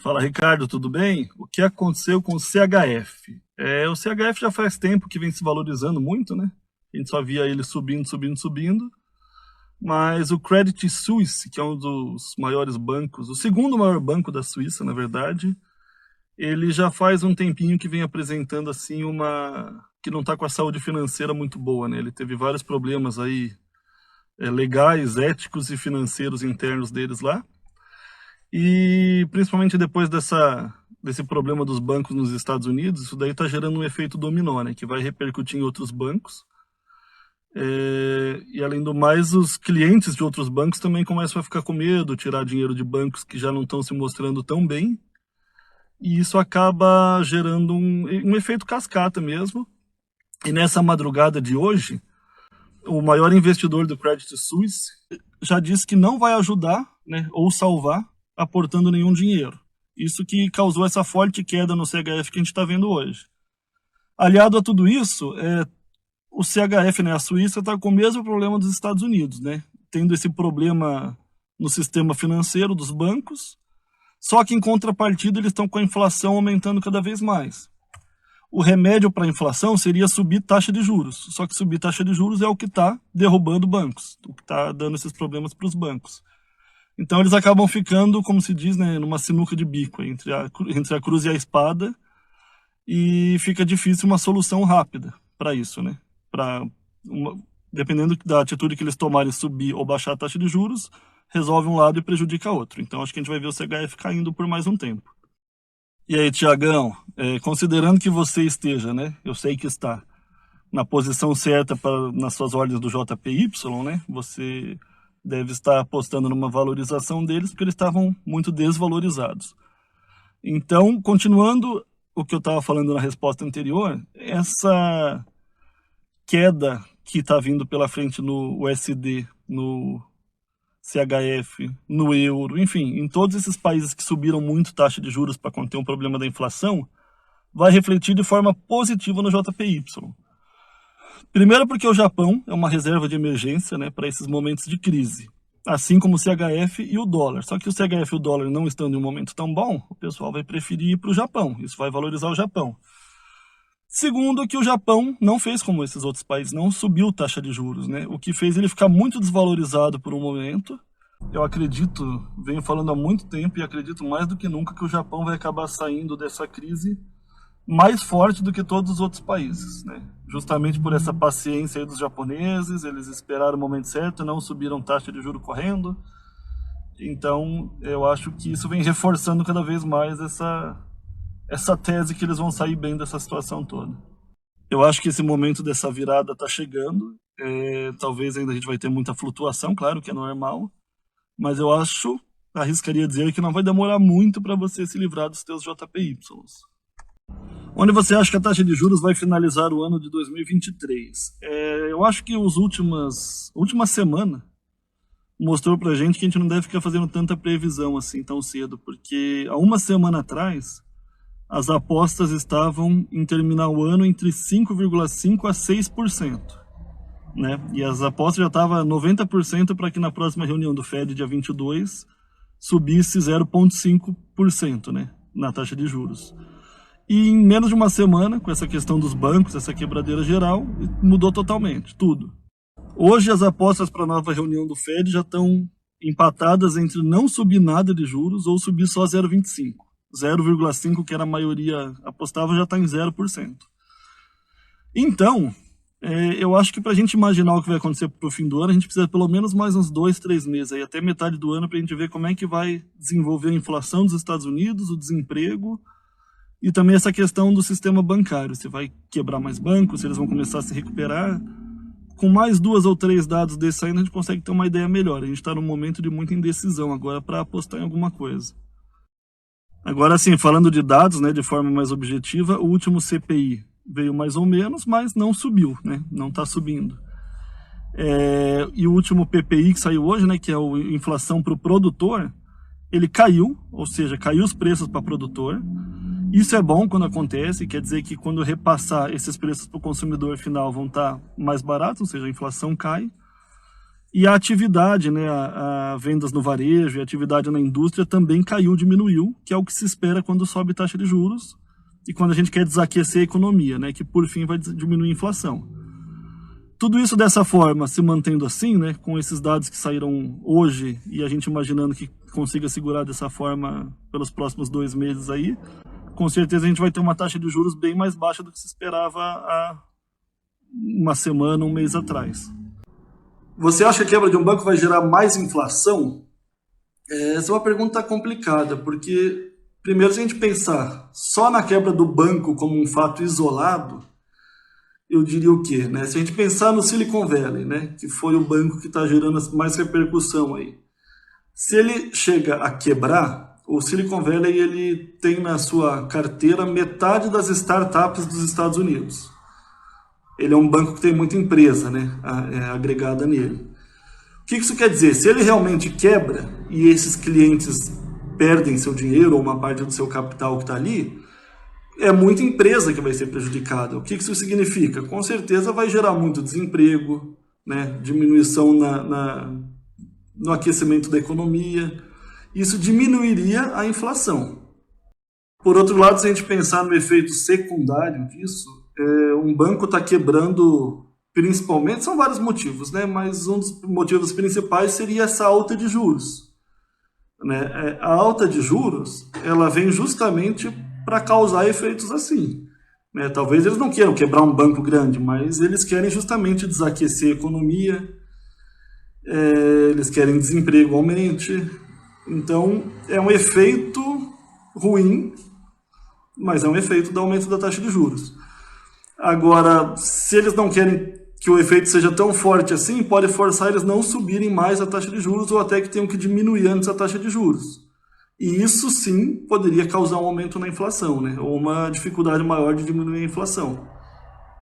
Fala, Ricardo, tudo bem? O que aconteceu com o CHF? O CHF já faz tempo que vem se valorizando muito, né? A gente só via ele subindo, subindo, subindo. Mas o Credit Suisse, que é um dos maiores bancos, o segundo maior banco da Suíça, na verdade, ele já faz um tempinho que vem apresentando assim que não está com a saúde financeira muito boa, né? Ele teve vários problemas aí legais, éticos e financeiros internos deles lá. E principalmente depois desse problema dos bancos nos Estados Unidos, isso daí está gerando um efeito dominó, né, que vai repercutir em outros bancos. E além do mais, os clientes de outros bancos também começam a ficar com medo, tirar dinheiro de bancos que já não estão se mostrando tão bem. E isso acaba gerando um efeito cascata mesmo. E nessa madrugada de hoje, o maior investidor do Credit Suisse já disse que não vai ajudar, né, ou salvar aportando nenhum dinheiro. Isso que causou essa forte queda no CHF que a gente está vendo hoje. Aliado a tudo isso, o CHF, né, a Suíça, está com o mesmo problema dos Estados Unidos, né, tendo esse problema no sistema financeiro dos bancos, só que em contrapartida eles estão com a inflação aumentando cada vez mais. O remédio para a inflação seria subir taxa de juros, só que subir taxa de juros é o que está derrubando bancos, o que está dando esses problemas para os bancos. Então eles acabam ficando, como se diz, né, numa sinuca de bico entre a cruz e a espada, e fica difícil uma solução rápida para isso, né? Dependendo da atitude que eles tomarem, subir ou baixar a taxa de juros, resolve um lado e prejudica outro. Então acho que a gente vai ver o CHF caindo por mais um tempo. E aí, Tiagão, considerando que você esteja, né, eu sei que está, na posição certa nas suas ordens do JPY, né, você deve estar apostando numa valorização deles, porque eles estavam muito desvalorizados. Então, continuando o que eu estava falando na resposta anterior, essa queda que está vindo pela frente no USD, no CHF, no euro, enfim, em todos esses países que subiram muito taxa de juros para conter um problema da inflação, vai refletir de forma positiva no JPY. Primeiro porque o Japão é uma reserva de emergência, né, para esses momentos de crise, assim como o CHF e o dólar. Só que o CHF e o dólar não estando em um momento tão bom, o pessoal vai preferir ir para o Japão, isso vai valorizar o Japão. Segundo, que o Japão não fez como esses outros países, não subiu taxa de juros, né, o que fez ele ficar muito desvalorizado por um momento. Eu acredito, venho falando há muito tempo e acredito mais do que nunca que o Japão vai acabar saindo dessa crise mais forte do que todos os outros países, né? Justamente por essa paciência aí dos japoneses, eles esperaram o momento certo, não subiram taxa de juros correndo. Então, eu acho que isso vem reforçando cada vez mais essa tese que eles vão sair bem dessa situação toda. Eu acho que esse momento dessa virada está chegando. Talvez ainda a gente vai ter muita flutuação, claro que é normal, mas eu arriscaria dizer que não vai demorar muito para você se livrar dos seus JPYs. Onde você acha que a taxa de juros vai finalizar o ano de 2023? Eu acho que a última semana mostrou pra gente que a gente não deve ficar fazendo tanta previsão assim tão cedo, porque há uma semana atrás as apostas estavam em terminar o ano entre 5,5% a 6%. Né? E as apostas já estavam 90% para que na próxima reunião do Fed, dia 22, subisse 0,5%, né, na taxa de juros. E em menos de uma semana, com essa questão dos bancos, essa quebradeira geral, mudou totalmente, tudo. Hoje as apostas para a nova reunião do Fed já estão empatadas entre não subir nada de juros ou subir só 0,25%. 0,5%, que era a maioria apostava, já está em 0%. Então, eu acho que para a gente imaginar o que vai acontecer para o fim do ano, a gente precisa pelo menos mais uns 2, 3 meses, aí, até metade do ano, para a gente ver como é que vai desenvolver a inflação dos Estados Unidos, o desemprego, e também essa questão do sistema bancário, se vai quebrar mais bancos, se eles vão começar a se recuperar. Com mais 2 ou 3 dados desses ainda, a gente consegue ter uma ideia melhor. A gente está num momento de muita indecisão agora para apostar em alguma coisa. Agora sim, falando de dados, né, de forma mais objetiva, o último CPI veio mais ou menos, mas não subiu, né, não está subindo. E o último PPI que saiu hoje, né, que é a inflação para o produtor, ele caiu, ou seja, caiu os preços para o produtor. Isso é bom quando acontece, quer dizer que quando repassar esses preços para o consumidor final vão estar mais baratos, ou seja, a inflação cai. E a atividade, né, a vendas no varejo e a atividade na indústria também caiu, diminuiu, que é o que se espera quando sobe taxa de juros e quando a gente quer desaquecer a economia, né, que por fim vai diminuir a inflação. Tudo isso dessa forma, se mantendo assim, né, com esses dados que saíram hoje e a gente imaginando que consiga segurar dessa forma pelos próximos 2 meses aí, com certeza a gente vai ter uma taxa de juros bem mais baixa do que se esperava há uma semana, um mês atrás. Você acha que a quebra de um banco vai gerar mais inflação? Essa é uma pergunta complicada, porque, primeiro, se a gente pensar só na quebra do banco como um fato isolado, eu diria o quê? Né? Se a gente pensar no Silicon Valley, né, que foi o banco que está gerando mais repercussão aí, se ele chega a quebrar, o Silicon Valley ele tem na sua carteira metade das startups dos Estados Unidos. Ele é um banco que tem muita empresa, né, agregada nele. O que isso quer dizer? Se ele realmente quebra e esses clientes perdem seu dinheiro ou uma parte do seu capital que está ali, é muita empresa que vai ser prejudicada. O que isso significa? Com certeza vai gerar muito desemprego, né, diminuição no aquecimento da economia. Isso diminuiria a inflação. Por outro lado, se a gente pensar no efeito secundário disso, um banco está quebrando principalmente, são vários motivos, né? Mas um dos motivos principais seria essa alta de juros. Né? A alta de juros, ela vem justamente para causar efeitos assim. Né? Talvez eles não queiram quebrar um banco grande, mas eles querem justamente desaquecer a economia, eles querem desemprego aumente. Então, é um efeito ruim, mas é um efeito do aumento da taxa de juros. Agora, se eles não querem que o efeito seja tão forte assim, pode forçar eles não subirem mais a taxa de juros ou até que tenham que diminuir antes a taxa de juros. E isso sim poderia causar um aumento na inflação, né? Ou uma dificuldade maior de diminuir a inflação.